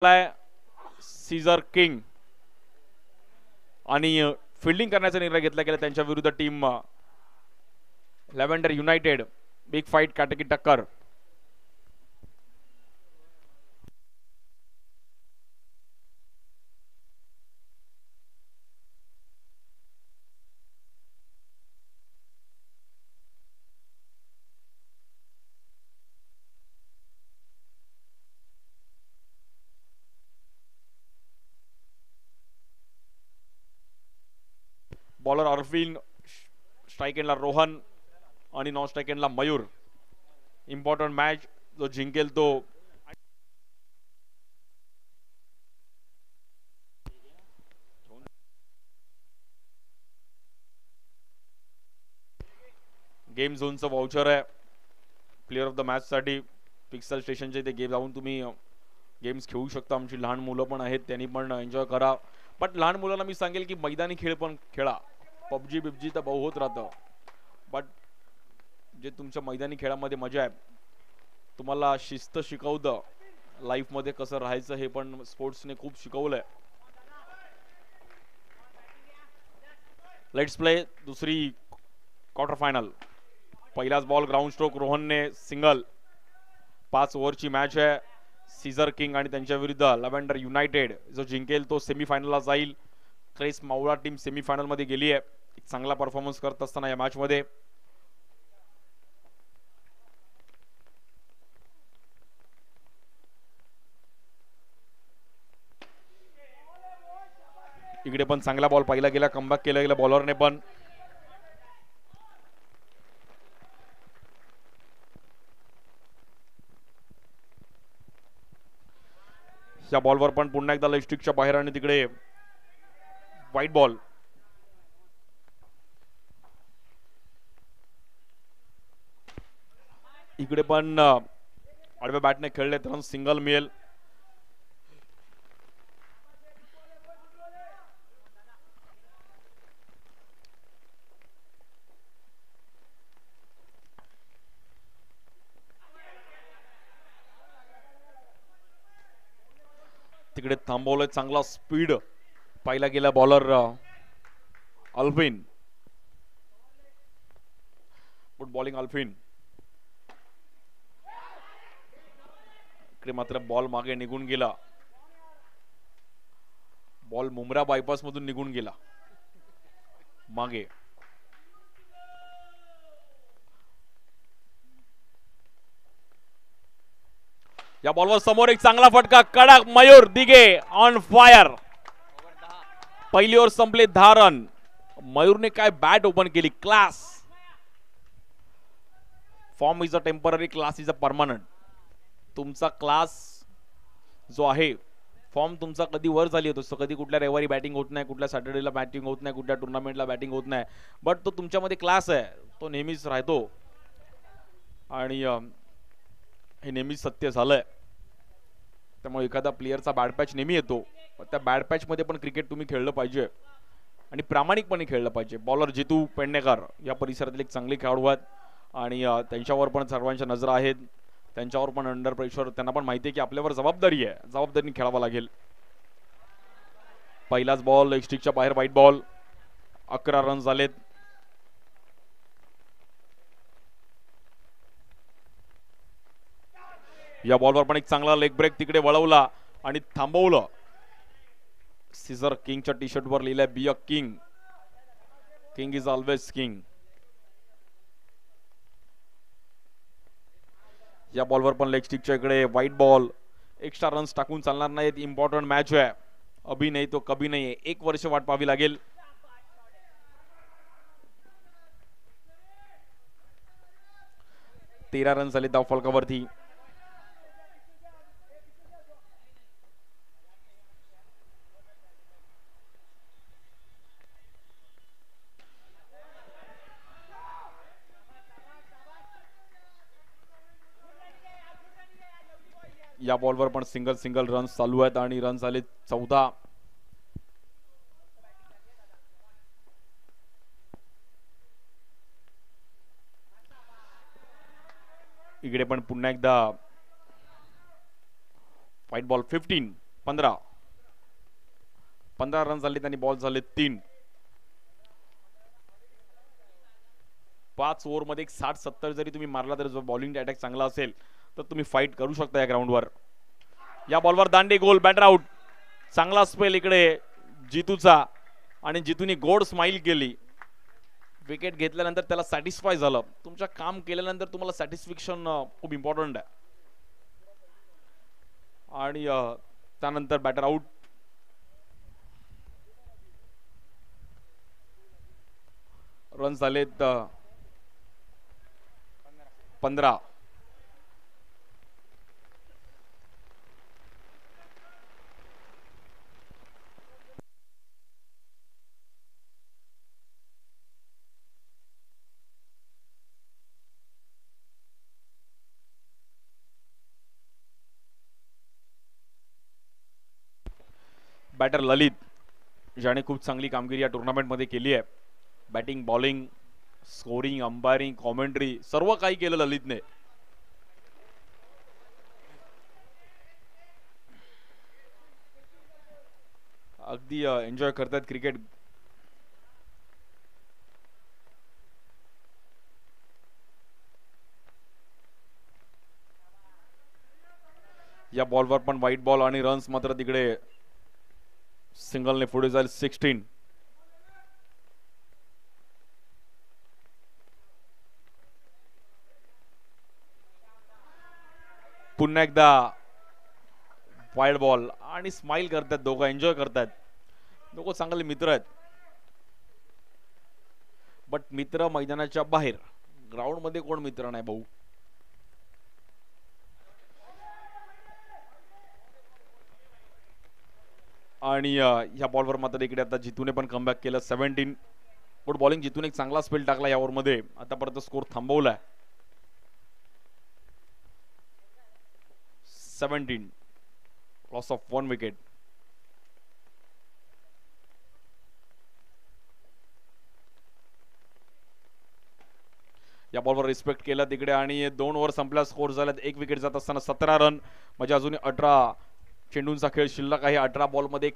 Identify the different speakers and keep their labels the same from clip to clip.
Speaker 1: Caesar king आणि fielding करण्याचा निर्णय घेतला गेला त्यांच्या विरुद्ध team lavender united. Big fight काटकी टक्कर. बॉलर अरविंद, स्ट्राइक एंडला रोहन आणि नॉन स्ट्राइक एंडला मयूर. Important match. जो जिंकेल तो गेम झोनचं वाउचर आहे प्लेअर ऑफ द मॅच साठी. पिक्सल स्टेशनचे ते गेम जाऊन तुम्ही गेम्स खेळू शकता. आमची लहान मुलं पण आहेत, त्यांनी पण एन्जॉय करा. बट लहान मुलांना मी सांगेल की मैदानी खेळ पण खेळा. पबजी बिबजी तर बहु होत राहतं, बट जे तुमच्या मैदानी खेळामध्ये मजा आहे, तुम्हाला शिस्त शिकवतं लाईफमध्ये कसं राहायचं, हे पण स्पोर्ट्सने खूप शिकवलंय. लेट्स प्ले दुसरी क्वार्टर फायनल. पहिलाच बॉल ग्राउंड स्ट्रोक रोहनने सिंगल. 5 ओव्हरची मॅच आहे. सीझर किंग आणि त्यांच्या विरुद्ध लॅव्हेंडर युनायटेड. जो जिंकेल तो सेमीफायनलला जाईल. क्रेस मावळा टीम सेमीफायनल मध्ये गेली आहे. एक चांगला परफॉर्मन्स करत असताना या मॅच मध्ये. इकडे पण चांगला बॉल पाहिला गेला, कमबॅक केला गेला बॉलरने पण. या बॉलवर पण पुन्हा एकदा लेग बाहेर आणि तिकडे व्हाईट बॉल. इकडे पण आडव्या बॅटने खेळले तर सिंगल मिळेल. तिकडे थांबवलंय. चांगला स्पीड पाहिला गेला bowler Alfin. Good bowling Alfin. इकडे मात्र बॉल मागे निघून गेला. बॉल मुंब्रा बायपास मधून निघून गेला मागे. या बॉलवर समोर एक चांगला फटका. कडक. Mayur Dige on fire. पहिली ओव्हर संपले 10 रन. मयूरने काय बॅट ओपन केली. Class. Form is a temporary, class is a permanent. तुमचा क्लास जो आहे, फॉर्म तुमचा कधी वर झाली होतो, कधी कुठल्या रविवारी बॅटिंग होत नाही, कुठल्या सॅटर्डेला बॅटिंग होत नाही, कुठल्या टुर्नामेंटला बॅटिंग होत नाही, बट तो तुमच्यामध्ये क्लास आहे, तो नेहमीच राहतो. आणि हे नेहमीच सत्य झालंय. त्यामुळे एखादा प्लेअरचा बॅड पॅच नेहमी येतो, त्या बॅड पॅच मध्ये पण क्रिकेट तुम्ही खेळलं पाहिजे आणि प्रामाणिकपणे खेळलं पाहिजे. बॉलर जितू पेडणेकर या परिसरातील एक चांगले खेळाडू आहेत आणि त्यांच्यावर पण सर्वांच्या नजर आहेत. त्यांच्यावर पण अंडर प्रेशर. त्यांना पण माहिती आहे की आपल्यावर जबाबदारी आहे, जबाबदारीने खेळावं लागेल. पहिलाच बॉल लेग स्टिकच्या बाहेर व्हाईट बॉल. 11 रन झालेत. या बॉलवर पण एक चांगला लेग ब्रेक तिकडे वळवला आणि थांबवलं. सीझर किंगच्या टी शर्ट वर लिहिलंय be a king. King is always king. या बॉलवर पण लेग स्टिकच्या इकडे व्हाईट बॉल. एक्स्ट्रा रन्स टाकून चालणार नाहीत. इम्पॉर्टंट मॅच आहे. अभी नाही तो कभी नाही. 1 वर्ष वाट पाहावी लागेल. तेरा रन झाले धावफलकावरती. या बॉलवर पण सिंगल रन्स चालू आहेत आणि रन झाले 14. इकडे पण पुन्हा एकदा व्हाईट बॉल 15. 15 15 रन झाले, त्यांनी बॉल झाले 3. 5 ओव्हरमध्ये 60-70 जरी तुम्ही मारला तर जो बॉलिंग अटॅक चांगला असेल तर तुम्ही फाईट करू शकता या ग्राउंडवर. या बॉलवर दांडे गोल, बॅटर आउट. चांगला स्पेल इकडे जितूचा आणि जितूने गोड स्माइल केली. विकेट घेतल्यानंतर त्याला सॅटिस्फाय झालं. तुमचं काम केल्यानंतर तुम्हाला सॅटिस्फॅक्शन खूप इम्पॉर्टंट आहे. आणि त्यानंतर बॅटर आउट. रन झालेत 15. बॅटर ललित, ज्याने खूप चांगली कामगिरी या टुर्नामेंटमध्ये केली आहे. Batting, bowling, scoring, umpiring, commentary सर्व काही केलं ललितने. अगदी एन्जॉय करतात क्रिकेट. या बॉलवर पण व्हाईट बॉल आणि रन्स मात्र तिकडे सिंगलने पुढे जाईल. 16. पुन्हा एकदा वाईड बॉल आणि स्माइल करतात दोघं, एन्जॉय करतात. दोघं चांगले मित्र आहेत. बट मित्र मैदानाच्या बाहेर, ग्राउंड मध्ये कोण मित्र नाही भाऊ. आणि या बॉलवर मात्र इकडे आता जितूने पण कमबॅक केलं. 17. Good bowling. जितून एक चांगला स्पेल टाकला या ओव्हरमध्ये. आतापर्यंत स्कोर थांबवलाय. 17. Loss of 1 wicket. या बॉलवर रिस्पेक्ट केला तिकडे आणि 2 ओव्हर संपल्या. स्कोर झाल्यात 1 विकेट जात असताना 17 रन. म्हणजे अजून 18 चेंडूंचा खेळ शिल्लक आहे. 18 बॉलमध्ये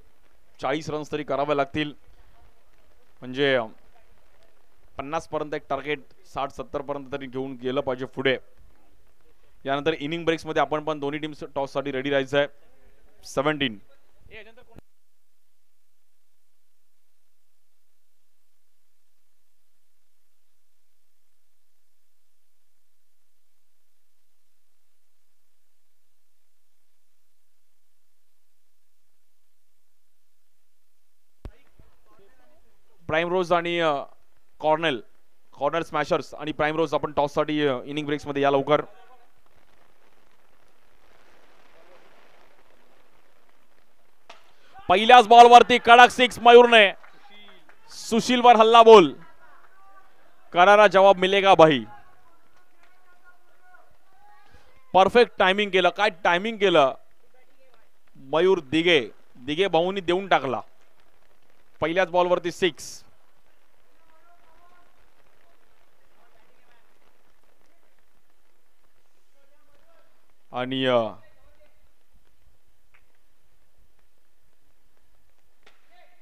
Speaker 1: 40 रन्स तरी करावे लागतील. म्हणजे 50 पर्यंत एक टार्गेट 60-70 पर्यंत तरी घेऊन गेलं पाहिजे पुढे. यानंतर इनिंग ब्रेक्स मध्ये आपण पण दोन्ही टीम्स टॉस साठी रेडी राहायचं आहे. 17. प्राइम रोज आणि कॉर्नर स्मॅशर्स आणि प्राइम रोज आपण टॉस साठी इनिंग ब्रेक्स मध्ये या लवकर. पहिल्याच बॉलवरती कडक 6 मयूरने. सुशीलवर हल्ला बोल. करारा जवाब मिलेगा भाई. परफेक्ट टायमिंग केलं. काय टायमिंग केलं मयूर दिगे भाऊंनी देऊन टाकला. पहिल्याच बॉलवरती 6. आणि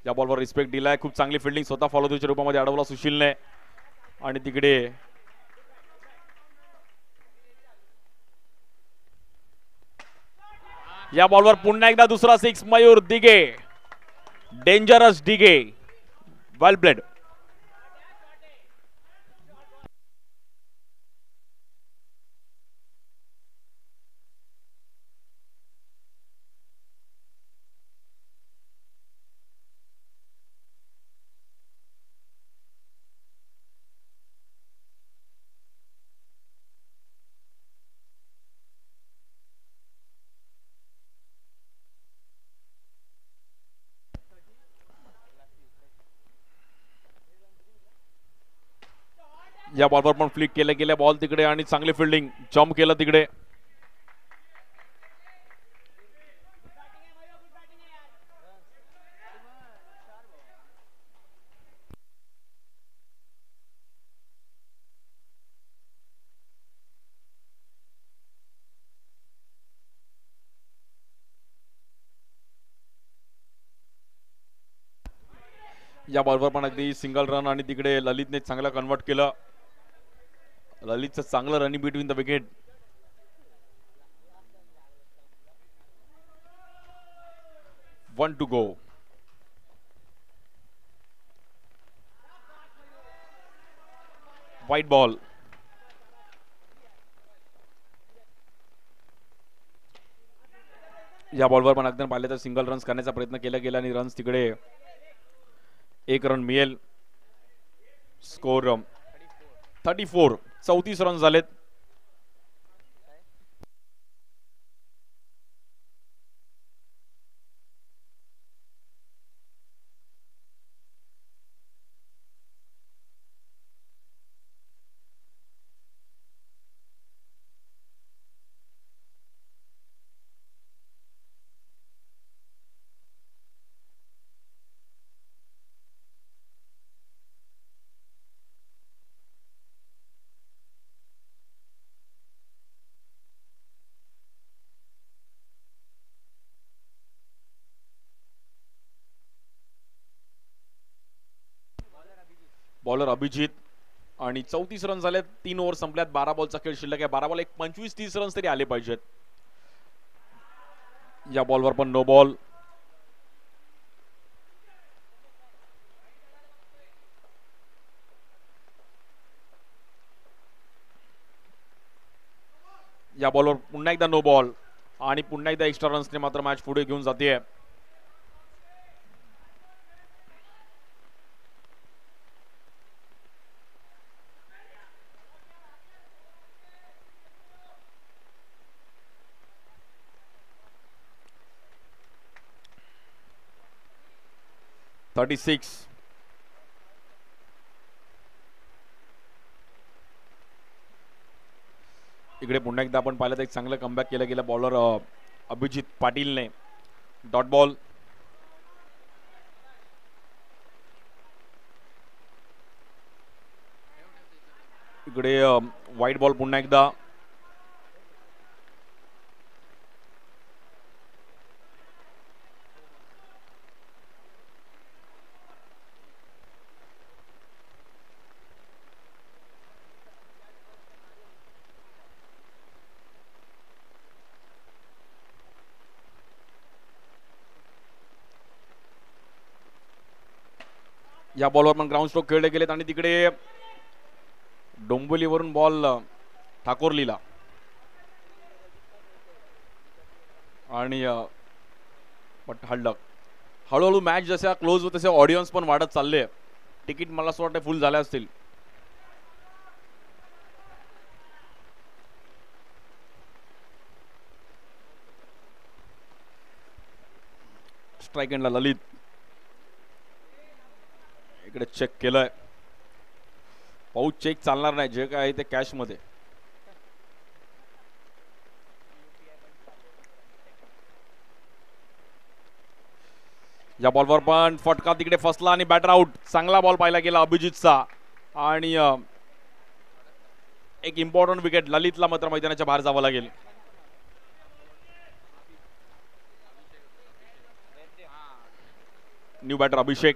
Speaker 1: या बॉलवर रिस्पेक्ट दिलाय. खूप चांगली फिल्डिंग स्वतः फॉलोच्या रूपामध्ये अडवला सुशीलने. आणि तिकडे या बॉलवर पुन्हा एकदा दुसरा 6. मयूर दिगे. डेंजरस दिगे. वेल प्लेड. या बॉलवर पण फ्लिक केल्या गेल्या बॉल तिकडे आणि चांगली फिल्डिंग. जम्प केलं तिकडे. या बॉलवर पण अगदी सिंगल रन आणि तिकडे ललितने चांगलं कन्वर्ट केलं. ललितचं चांगलं running between the wicket. One to go. White ball. या बॉलवर पण अगदी पाहिले तर सिंगल रन्स करण्याचा प्रयत्न केला गेला आणि रन्स तिकडे एक रन मिळेल. स्कोर 34. 34 रन झालेत. बॉलर अभिजित आणि 34 रन झालेत. 3 ओव्हर संपल्यात. 12 बॉलचा खेळ शिल्लक आहे. 12 बॉल एक 25-30 रन्स तरी आले पाहिजेत. या बॉलवर पण नो बॉल. या बॉलवर पुन्हा एकदा नो बॉल आणि पुन्हा एकदा एक्स्ट्रा रन्सने मात्र मॅच पुढे घेऊन जाते. इकडे पुन्हा एकदा आपण पाहिलं तर एक चांगलं कमबॅक केलं गेलं बॉलर अभिजित पाटीलने. Dot ball. इकडे व्हाईट बॉल पुन्हा एकदा. या बॉलवर पण ग्राउंड स्ट्रोक खेळले गेलेत आणि तिकडे डोंबिवलीवरून बॉल ठाकोरलीला आणि हल्लक. हळूहळू मॅच जशा क्लोज होत तसे ऑडियन्स पण वाढत चालले. तिकीट मला असं वाटतं फुल झाले असतील. स्ट्राईक एंडला ललित. इकडे चेक केलंय. पाऊच चेक चालणार नाही. जे काय आहे ते कॅश मध्ये. या बॉलवर पण फटका तिकडे फसला आणि बॅटर आउट. चांगला बॉल पाहिला गेला अभिजितचा आणि एक इम्पॉर्टंट विकेट. ललितला मात्र मैदानाच्या बाहेर जावं लागेल. New batter Abhishek.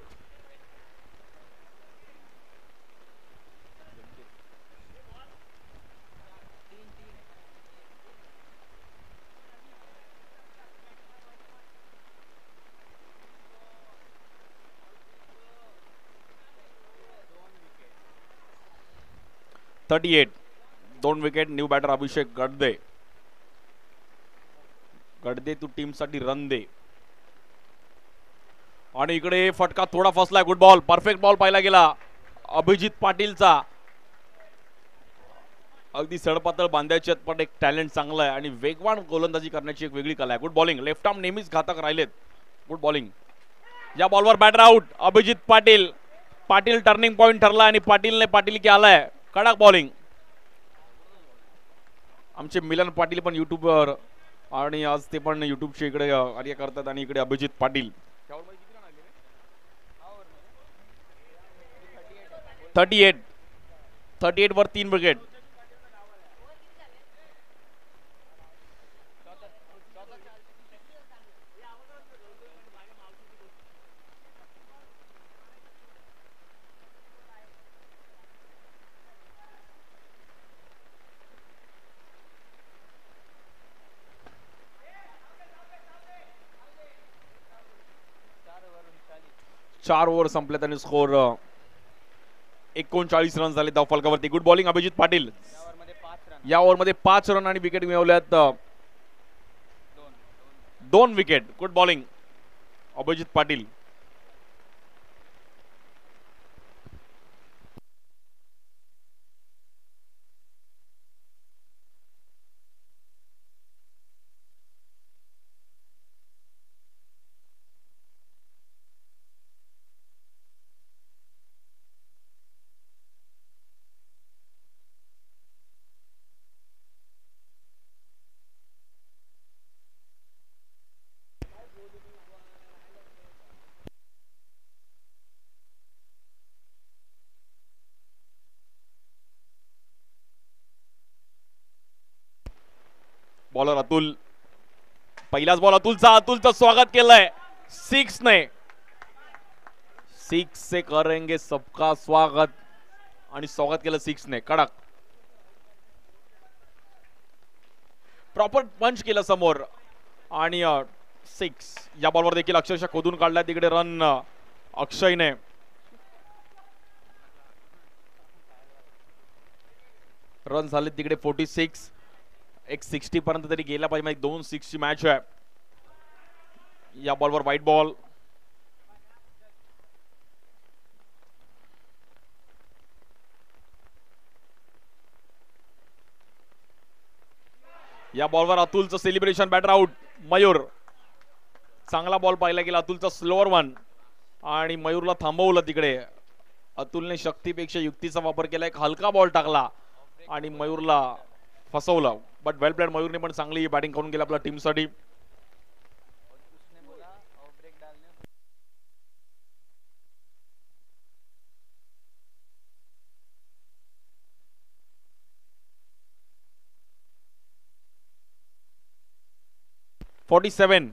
Speaker 1: .38. 2 wicket. New batter Abhishek. Gadade. Gadade तू टीम साठी रन दे. आणि इकडे फटका थोडा फसलाय. Good ball. परफेक्ट बॉल पाहिला गेला अभिजित पाटीलचा. अगदी सडपातळ बांधायचे पण एक टॅलेंट चांगला आहे आणि वेगवान गोलंदाजी करण्याची एक वेगळी कला आहे. Good bowling. लेफ्ट आर्म नेहमीच घातक राहिलेत. Good bowling. या बॉलवर batter out Abhijit Patil. Patil turning point ठरला आणि पाटील की आलाय. कडक बॉलिंग. आमचे मिलन पाटील पण युट्यूबवर आणि आज ते पण युट्यूबचे इकडे कार्य करतात आणि इकडे अभिजित पाटील. 38 वर 3 विकेट. 4 ओव्हर संपल्यात आणि स्कोर 39 रन झाले धाव फलकावरती. Good bowling Abhijit Patil. या ओव्हरमध्ये 5 रन आणि विकेट मिळवल्यात 2 wicket. Good bowling Abhijit Patil. Bowler Atul. पहिलाच बॉल अतुलचं स्वागत केलंय 6 ने. 6 से करेंगे सबका स्वागत. आणि स्वागत केलं 6 ने. कडक प्रॉपर पंच केलं समोर आणि 6. या बॉलवर देखील अक्षरशः खोदून काढलाय तिकडे रन अक्षयने. रन झाले तिकडे 46. एक 60 पर्यंत तरी गेला पाहिजे. 2 6 ची मॅच आहे. या बॉलवर व्हाईट बॉल. या बॉलवर अतुलचं सेलिब्रेशन. Batter out. मयूर. चांगला बॉल पाहिला गेला अतुलचा स्लोअर वन आणि मयूरला थांबवलं तिकडे. अतुलने शक्तीपेक्षा युक्तीचा वापर केला. एक हलका बॉल टाकला आणि मयूरला फसवलं. But well played. मयूरने पण चांगली बॅटिंग करून गेली आपल्या टीमसाठी. .47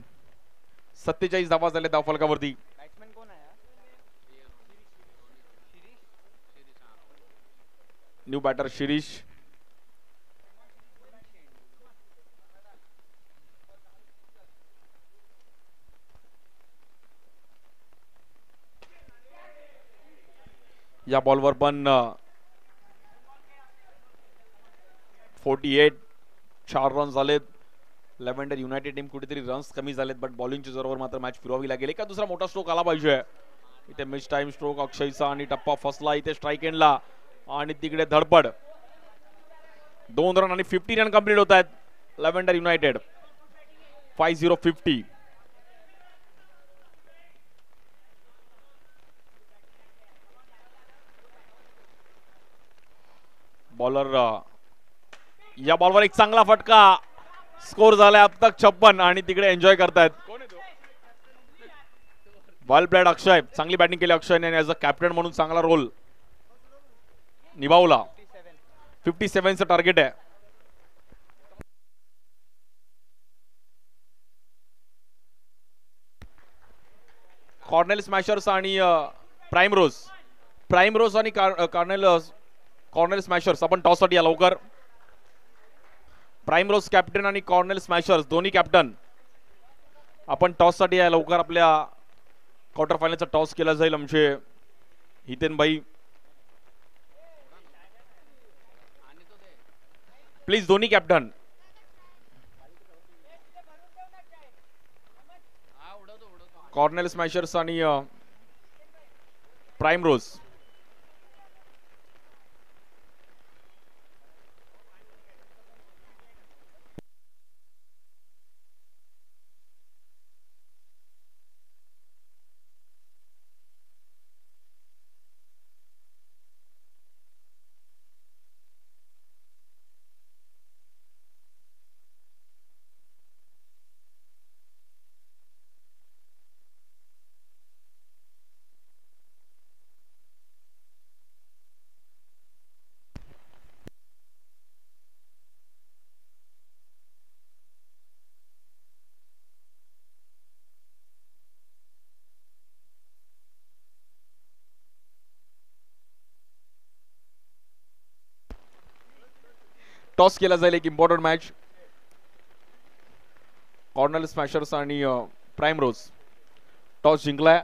Speaker 1: 47 धावा झाले धाव फलकावरती. New batter Shirish. या बॉलवर पण 48. 4 रन झालेत. लेव्हंडर युनायटेड टीम कुठेतरी रन्स कमी झालेत बट बॉलिंगच्या जोरावर मात्र मॅच फिरवावी लागेल. एका दुसरा मोठा स्ट्रोक आला पाहिजे. इथे मिस टाइम स्ट्रोक अक्षयचा आणि टप्पा फसला इथे स्ट्राइक एंडला आणि तिकडे धडपड. 2 रन आणि 50 रन कंप्लीट होत आहेत लेव्हंडर युनायटेड. 50-50. बॉलर. या बॉलवर एक चांगला फटका. स्कोर झालाय अब तक 56 आणि तिकडे एन्जॉय करतायत. वेल प्लेड अक्षय. चांगली बॅटिंग केली अक्षयने आणि ऍज अ कॅप्टन म्हणून चांगला रोल निभावला. 57चं टार्गेट आहे. कॉर्नेल स्मॅशर्स आणि प्राईम रोज आणि कॉर्नेल स्मॅशर्स. आपण टॉस साठी या लवकर. प्राईम रोज कॅप्टन आणि कॉर्नेल स्मॅशर्स दोन्ही कॅप्टन. आपण टॉस साठी या लवकर. आपल्या क्वार्टर फायनलचा टॉस केला जाईल. आमचे हितेन भाई प्लीज. दोन्ही कॅप्टन. कॉर्नेल स्मॅशर्स आणि प्राईम रोज. टॉस केला जाईल. एक इम्पॉर्टंट मॅच. कॉर्नेल स्मॅशर्स आणि प्राईम रोज. टॉस जिंकलाय.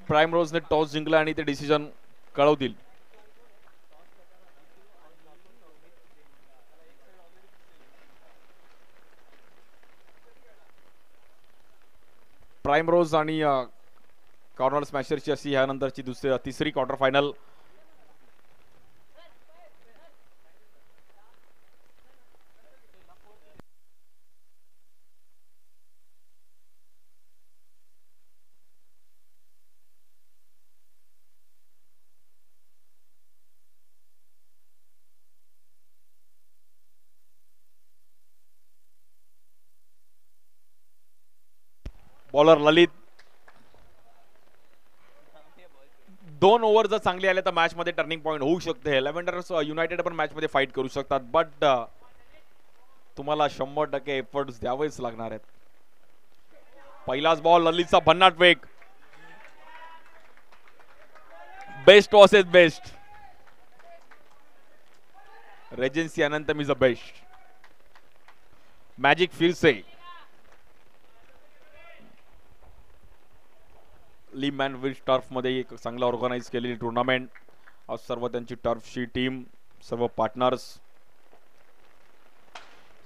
Speaker 1: प्राईम रोजने टॉस जिंकला आणि ते डिसिजन कळवतील. प्राईम रोज आणि कॉर्नर स्मॅशरची अशी ह्यानंतरची तिसरी क्वार्टर फायनल. बॉलर ललित, 2 ओव्हर जर चांगले आले तर मॅच मध्ये टर्निंग पॉइंट होऊ शकते. लेव्हेंडर युनायटेड पण मॅच मध्ये फाईट करू शकतात, बट तुम्हाला 100% एफर्ट्स द्यावेच लागणार आहेत. पहिलाच बॉल, ललितचा भन्नाट वेग. बेस्ट वॉसेस best. Regency Anantam is a best. Magic फिर से. ली मॅनविच टर्फ मध्ये एक चांगला ऑर्गनाइज केलेली टुर्नामेंट. आज सर्व त्यांची टर्फची टीम, सर्व पार्टनर्स.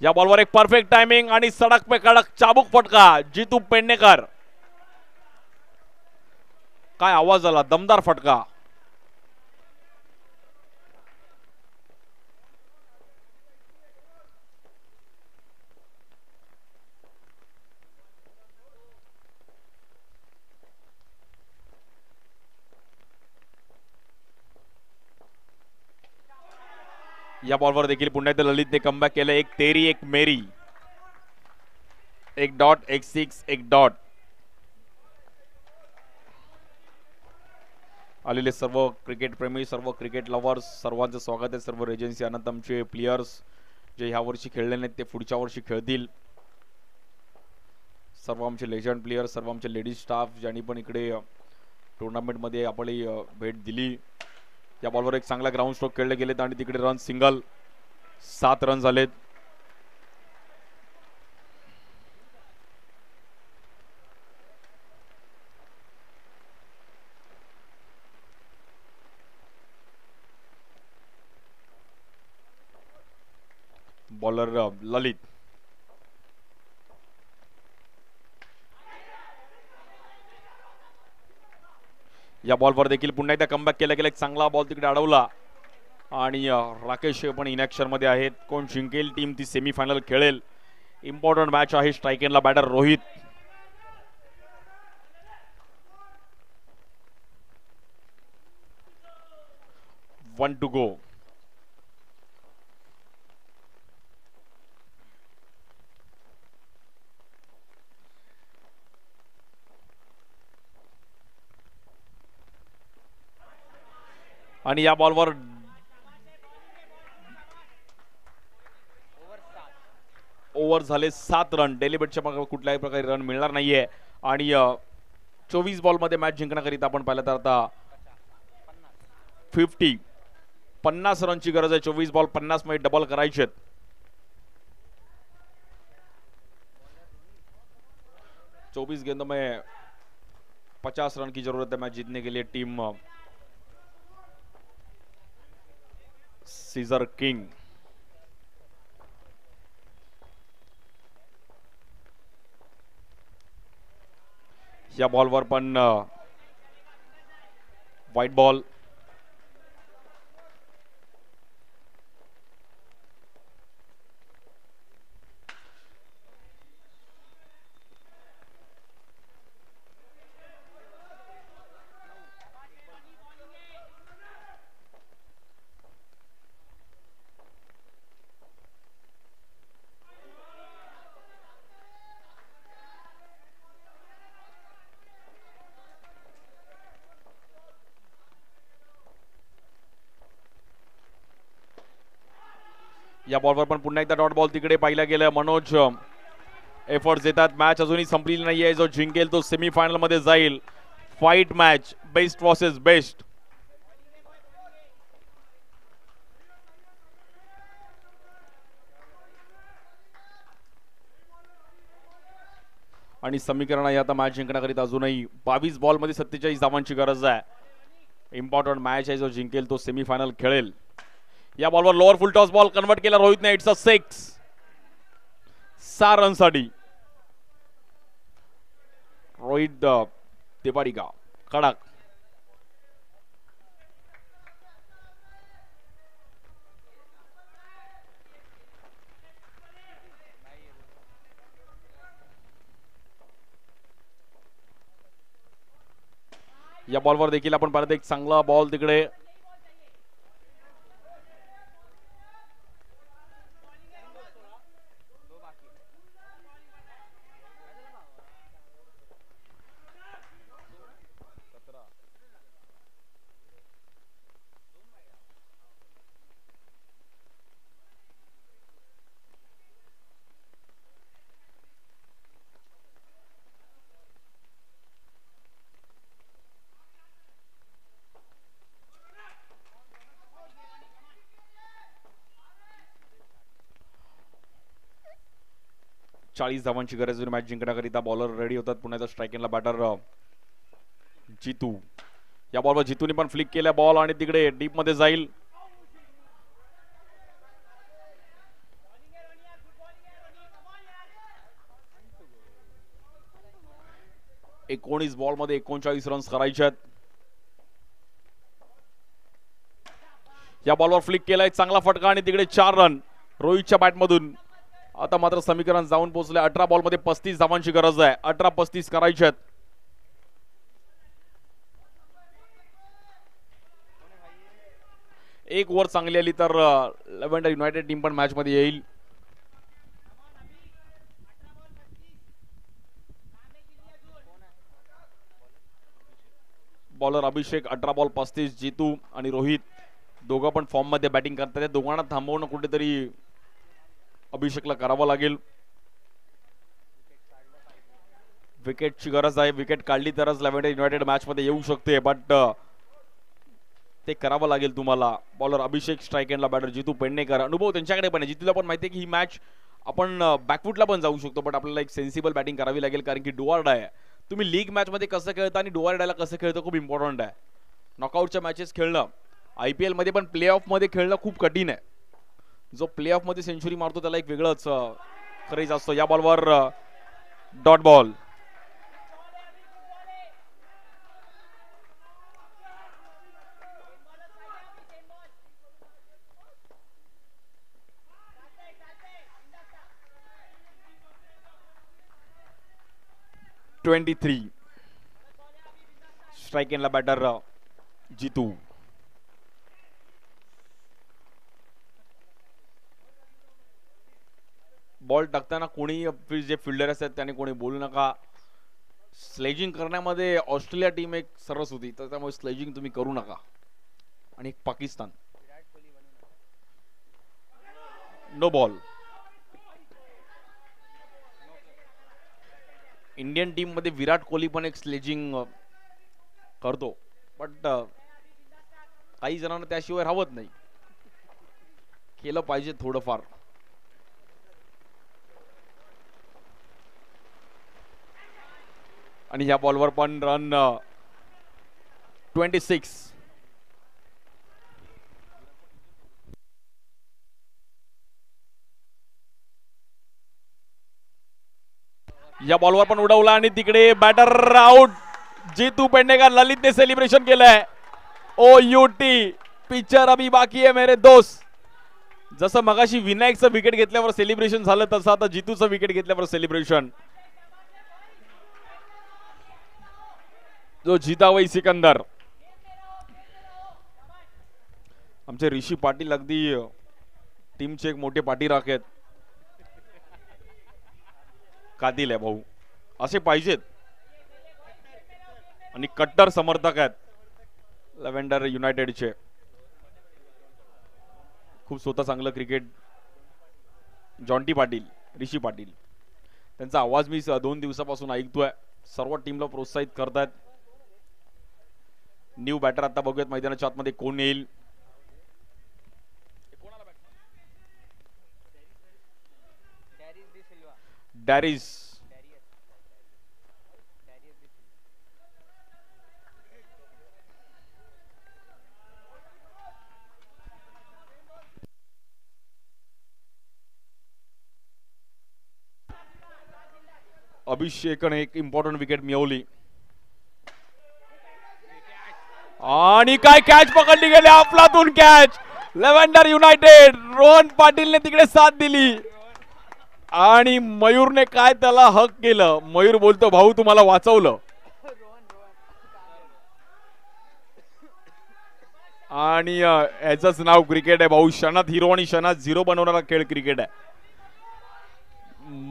Speaker 1: या बॉलवर एक परफेक्ट टायमिंग आणि सडक पे कडक चाबूक फटका. जितू पेडणेकर. काय आवाज आला, दमदार फटका. या बॉलवर देखील पुन्हा एकदा ललितने कमबॅक केलं. एक तेरी एक मेरी, एक डॉट, एक 6, एक डॉट. आलेले सर्व क्रिकेट प्रेमी, सर्व क्रिकेट लव्हर्स, सर्वांचं स्वागत आहे. सर्व रेजेंसी अनंतमचे प्लेयर्स जे ह्या वर्षी खेळले नाहीत ते पुढच्या वर्षी खेळतील. सर्व आमचे लेजंड प्लेयर्स, सर्व आमचे लेडीज स्टाफ ज्यांनी पण इकडे टुर्नामेंटमध्ये आपली भेट दिली. या बॉलवर एक चांगला ग्राउंड स्ट्रोक खेळले गेलेत आणि तिकडे रन सिंगल. 7 रन झालेत. बॉलर ललित. या बॉलवर देखील पुन्हा एकदा कमबॅक केला गेला. एक चांगला बॉल तिकडे अडवला आणि राकेश पण इनॅक्शन मध्ये आहेत. कोण जिंकेल टीम ती सेमीफायनल खेळेल. इम्पॉर्टंट मॅच आहे. स्ट्राईक एंडला batter Rohit. One to go. आणि या बॉलवर ओव्हर झाले 7 रन. डेलिबेटच्या मागे कुठल्याही प्रकारे रन मिळणार नाहीये आणि 24 बॉल मध्ये मॅच जिंकण्याकरिता आपण पाहिलं तर आता 50 रनची गरज आहे. 24 बॉल 50 मध्ये डबल करायचे. 24 गेंदों में 50 रन की जरूरत है मैच जीतने के लिए. Team Caesar king. या बॉलवर पण व्हाईट बॉल. या बॉलवर पण पुन्हा एकदा डॉट बॉल तिकडे पाहिला गेलं. मनोज एफर्ट्स देतात. मॅच अजूनही संपलेली नाहीये. जो जिंकेल तो सेमीफायनल मध्ये जाईल. Fight match, best versus best. आणि समीकरण आता मॅच जिंकण्याकरिता अजूनही 22 बॉलमध्ये 47 धावांची गरज आहे. इम्पॉर्टंट मॅच आहे, जो जिंकेल तो सेमीफायनल खेळेल. या बॉलवर lower full toss ball convert केला रोहितने. इट्स अ 6 रनसाठी रोहित तिवारीका कडक. या बॉलवर देखील आपण परत एक चांगला बॉल तिकडे. चाळीस धावांची गरज मॅच जिंकण्याकरिता. बॉलर रेडी होतात. पुण्याचा स्ट्रायकिंगला बॅटर जितू. या बॉलवर जितूने पण फ्लिक केल्या बॉल आणि तिकडे डीप मध्ये जाईल. एकोणीस बॉल मध्ये 39 रन्स करायचे आहेत. या बॉलवर फ्लिक केलाय चांगला फटका आणि तिकडे 4 रन रोहितच्या बॅटमधून. आता मात्र समीकरण जाऊन पोहोचले. 18 बॉल मध्ये 35 धावांची गरज आहे. 18-35 करायचे आहेत. एक ओव्हर चांगली आली तर लेव्हंडर युनायटेड टीम पण मॅच मध्ये येईल. बॉलर अभिषेक 18 बॉल 35. जितू आणि रोहित दोघं पण फॉर्म मध्ये बॅटिंग करतात. दोघांना थांबवणं कुठेतरी अभिषेकला करावं लागेल. विकेटची गरज आहे. विकेट काढली तरच लेव्हंडर युनायटेड मॅच मध्ये येऊ शकते, बट ते करावं लागेल तुम्हाला. बॉलर अभिषेक स्ट्राइक एंडला बॅटर जितू पेडणेकर. अनुभव त्यांच्याकडे पण आहे. जितूला पण माहिती आहे की ही मॅच आपण बॅकफुटला पण जाऊ शकतो, बट आपल्याला एक सेन्सिबल बॅटिंग करावी लागेल, कारण की डू ऑर डाय आहे. तुम्ही लीग मॅच मध्ये कसं खेळता आणि डू ऑर डायला कसं खेळतं खूप इम्पॉर्टंट आहे. नॉकआउटच्या मॅचेस खेळणं, IPL मध्ये पण प्ले ऑफ मध्ये खेळणं खूप कठीण आहे. जो प्ले ऑफ मध्ये सेंचुरी मारतो त्याला एक वेगळंच क्रेज असतो. या बॉलवर डॉट बॉल. स्ट्राइक एंडला बॅटर जितू. बॉल टाकताना कोणी जे फिल्डर असतात त्याने कोणी बोलू नका. स्लेजिंग करण्यामध्ये ऑस्ट्रेलिया टीम एक सरस होती, तर त्यामुळे स्लेजिंग तुम्ही करू नका. आणि Pakistan no ball. Indian team मध्ये विराट कोहली पण एक स्लेजिंग करतो, बट काही जणांना त्याशिवाय राहत नाही. केलं पाहिजे थोडंफार. आणि या बॉलवर पण रन 26. या बॉलवर पण उडवला आणि तिकडे बॅटर आउट. जितू पेडणेकर. ललितने सेलिब्रेशन केलंय. OUT पिक्चर अभी बाकी है मेरे दोस्त. जसं मगाशी विनायकचं विकेट घेतल्यावर सेलिब्रेशन झालं, तसं आता जितूचं विकेट घेतल्यावर सेलिब्रेशन. जो जीता वही सिकंदर. आमचे ऋषी पाटील अगदी टीमचे एक मोठे पाठीराख आहेत. कातील आहे भाऊ, असे पाहिजेत. आणि कट्टर समर्थक आहेत लेव्हंडर युनायटेडचे. खूप स्वतः चांगलं क्रिकेट. जॉन्टी पाटील, ऋषी पाटील, त्यांचा आवाज मी 2 दिवसापासून ऐकतोय. सर्व टीमला प्रोत्साहित करतात. न्यू बॅटर आता बघूयात मैदानाच्या आतमध्ये कोण येईल. डॅरिस अभिषेकने एक इम्पॉर्टंट विकेट मिळवली आणि काय कॅच पकडली गेली अफलातून कॅच. लेव्हंडर युनायटेड. रोहन पाटीलने तिकडे साथ दिली आणि मयूरने काय त्याला हक केलं. मयूर बोलतो भाऊ तुम्हाला वाचवलं. आणि याचंच नाव क्रिकेट आहे भाऊ. क्षणात हिरो आणि क्षणात झिरो बनवणारा खेळ क्रिकेट आहे.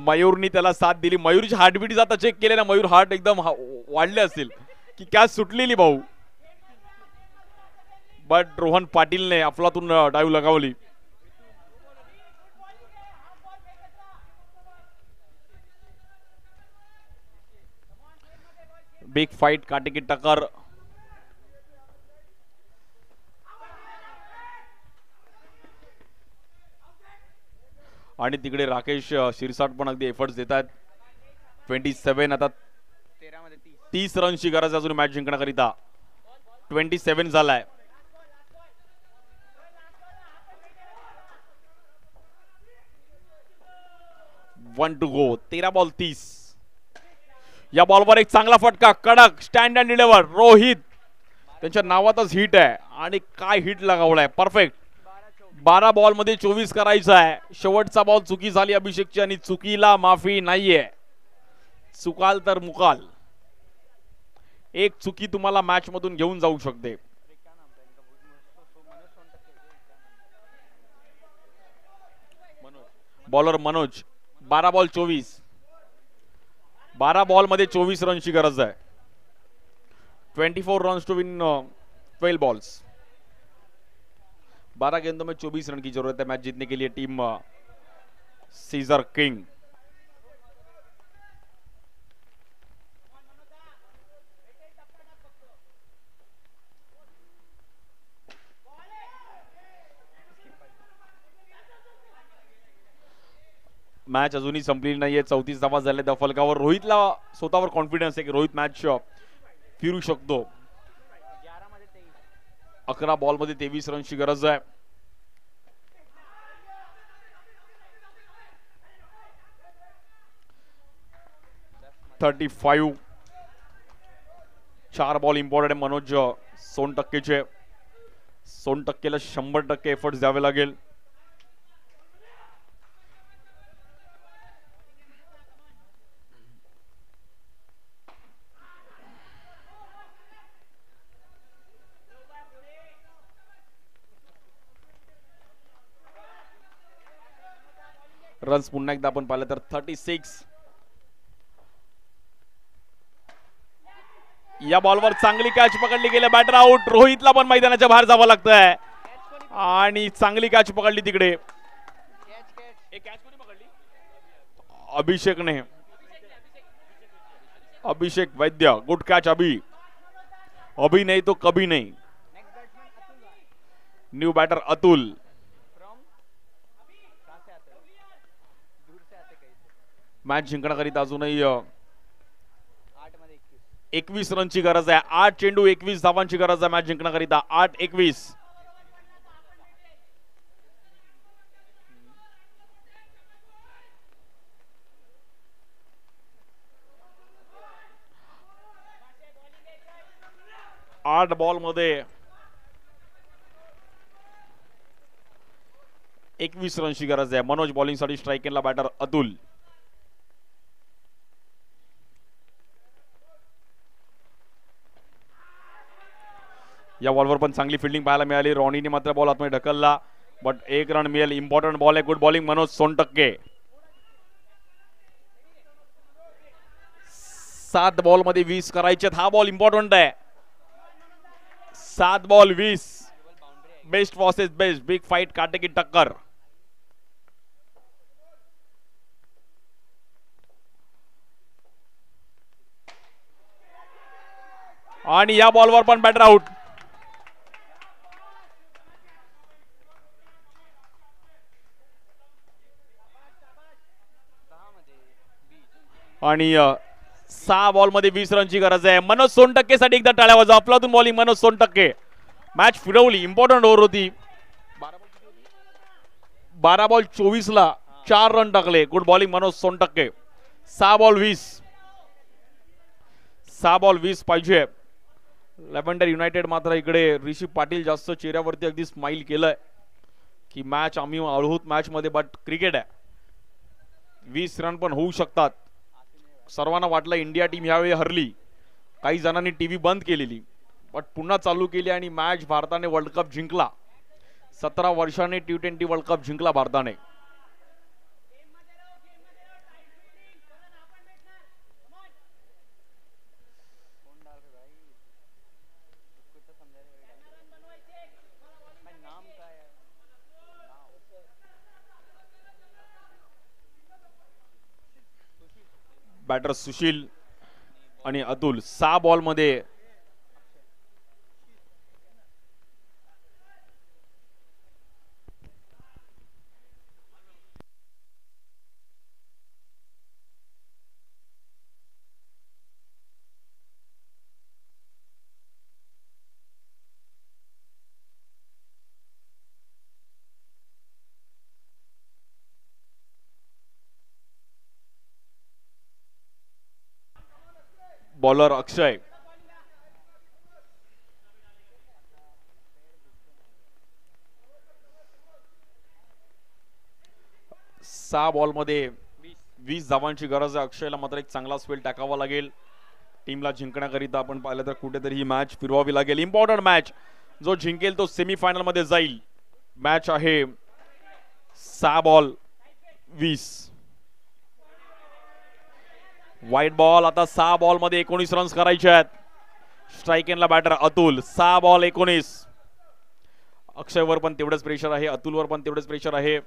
Speaker 1: मयूरनी त्याला साथ दिली. मयूरची हार्टबीट आता चेक केले ना, मयूर हार्ट एकदम वाढले असतील की कॅच सुटलेली भाऊ. बट रोहन पाटीलने अफलातून डाईव्ह लगावली. बिग फाईट, काटेकी टक्कर. आणि तिकडे राकेश शिरसाट पण अगदी एफर्ट्स देतात. 27 आता 30 रनची गरज अजून मॅच जिंकण्याकरिता. 27 झालाय. 1 to go. 13 बॉल 30. या बॉलवर एक चांगला फटका, कडक स्टँड अँड डिलिव्हर. रोहित त्यांच्या नावातच हिट आहे आणि काय हिट लगावलाय. परफेक्ट. 12 बॉल मध्ये 24 करायचा आहे. शेवटचा बॉल चुकी झाली अभिषेकची आणि चुकीला माफी नाहीये. चुकाल तर मुकाल. एक चुकी तुम्हाला मॅच मधून घेऊन जाऊ शकते. बॉलर मनोज. 12 बॉल 24. 12 बॉल मध्ये 24 रनची गरज आहे. 24 रन्स टू विन 12 बॉल्स. 12 गेंदों में 24 रन की जरूरत है मैच जीतने के लिए टीम सीजर किंग. मॅच अजूनही संपलेली नाहीये. 34 धावा झाल्या त्या फलकावर. रोहितला स्वतःवर कॉन्फिडन्स आहे की रोहित मॅच फिरू शकतो. 11 बॉल मध्ये 23 रनची गरज आहे. $35. 4 बॉल इम्पॉर्टंट आहे मनोज सोनटक्केचे. सोनटक्केला 100% एफर्ट्स द्यावे लागेल. रन्स पुन्हा एकदा आपण पाहिलं तर 36. या बॉलवर चांगली कॅच पकडली गेली. Batter out. रोहितला पण मैदानाच्या बाहेर जावं लागतंय आणि चांगली कॅच पकडली तिकडे. अभिषेकने. अभिषेक वैद्य. गुड कॅच अभी. अभी नहीं तो कभी नहीं. New batter Atul. मॅच जिंकण्याकरिता अजूनही 21 रनची गरज आहे. 8 चेंडू 21 धावांची गरज आहे मॅच जिंकण्याकरिता. 8-21. आठ बॉल मध्ये 21 रनची गरज आहे. मनोज बॉलिंग साठी स्ट्राइक केला. बॅटर अतुल. या बॉलवर पण चांगली फिल्डिंग पाहायला मिळाली. रॉनीने मात्र बॉल आतमध्ये ढकलला बट 1 रन मिळेल. इम्पॉर्टंट बॉल आहे. Good bowling Manoj Sontakke. 7 ball मध्ये 20 करायचे. हा बॉल इम्पॉर्टंट आहे. 7 ball 20. Best versus best. Big fight, काटे की टक्कर. आणि या बॉलवर पण बॅटर आउट. आणि 6 बॉल मध्ये 20 रनची गरज आहे. मनोज सोनटक्के साठी एकदा टाळ्या वाजवा. अफलातून बॉलिंग मनोज सोनटक्के. मॅच फिरवली. इम्पॉर्टंट ओव्हर होती. 12 बॉल 24 ला 4 रन टाकले. Good bowling Manoj Sontakke. 6 ball 20. 6 ball 20 पाहिजे. लॅव्हेंडर युनायटेड मात्र इकडे ऋषी पाटील जास्त चेहऱ्यावरती अगदी स्माइल केलंय की मॅच आम्ही आहोत मॅच मध्ये, बट क्रिकेट आहे, 20 रन पण होऊ शकतात. सर्वांना वाटलं इंडिया टीम यावेळी हरली, काही जणांनी टीव्ही बंद केलेली, बट पुन्हा चालू केली आणि मॅच भारताने वर्ल्ड कप जिंकला. 17 वर्षांनी T20 वर्ल्ड कप जिंकला भारताने. बॅटर सुशील आणि अतुल 6 बॉल मध्ये बॉलर अक्षय. सहा बॉल मध्ये 20 धावांची गरज आहे. अक्षयला मात्र एक चांगला स्पेल टाकावा लागेल टीमला जिंकण्याकरिता. आपण पाहिलं तर कुठेतरी ही मॅच फिरवावी लागेल. इम्पॉर्टंट मॅच, जो जिंकेल तो सेमीफायनल मध्ये जाईल. मॅच आहे 6 बॉल 20. White ball. आता 6 बॉल मध्ये 19 रन्स करायचे आहेत. स्ट्राइक एंडला बॅटर अतुल. 6 बॉल 19. अक्षयवर पण तेवढंच प्रेशर आहे, अतुलवर पण तेवढंच प्रेशर आहे.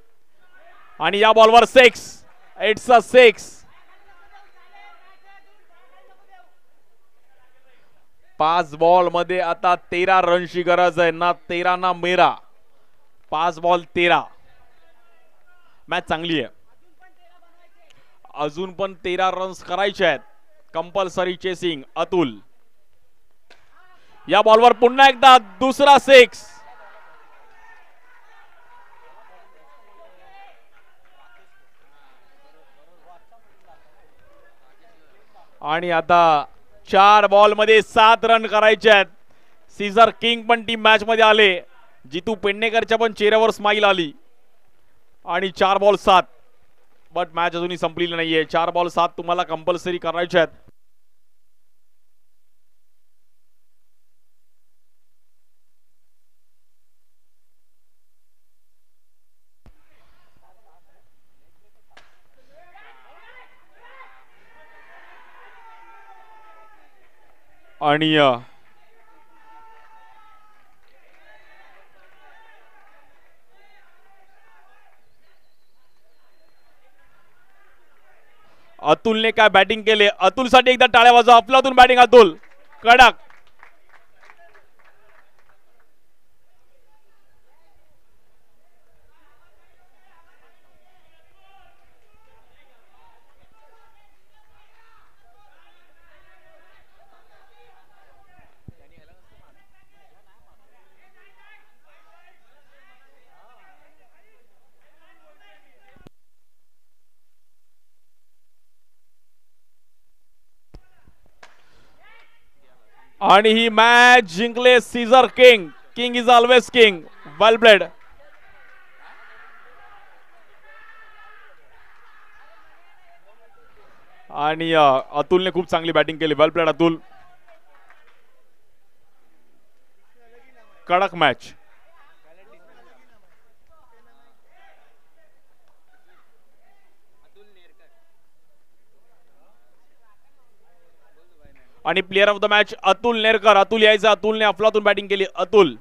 Speaker 1: आणि या बॉलवर 6. It's a 6. 5 बॉल मध्ये आता 13 रनची गरज आहे. ना 13 ना मेरा. 5 बॉल 13. मॅच चांगली आहे. अजून पण 13 रन्स करायचे आहेत. Compulsory chasing Atul. या बॉलवर पुन्हा एकदा दुसरा 6. आणि आता 4 बॉल मध्ये 7 रन करायचे आहेत. सीझर किंग पण टीम मॅच मध्ये आले. जितू पेडणेकरच्या पण चेहऱ्यावर स्माइल आली. आणि 4 बॉल 7. बट मॅच अजूनही संपलेली नाहीये. 4 बॉल 7 तुम्हाला कंपल्सरी करायचे आहेत. आणि अतुलने काय बॅटिंग केले. अतुलसाठी एकदा टाळ्या वाजवा. अफलातून बॅटिंग अतुल. कडक. आणि ही मॅच जिंकले Caesar king. King is always king. Well played. आणि अतुलने खूप चांगली बॅटिंग केली. Well played Atul. कडक मॅच. आणि player of the match Atul Nerkar. Atul यायचा. अतुलने अफलातून बॅटिंग केली. अतुल.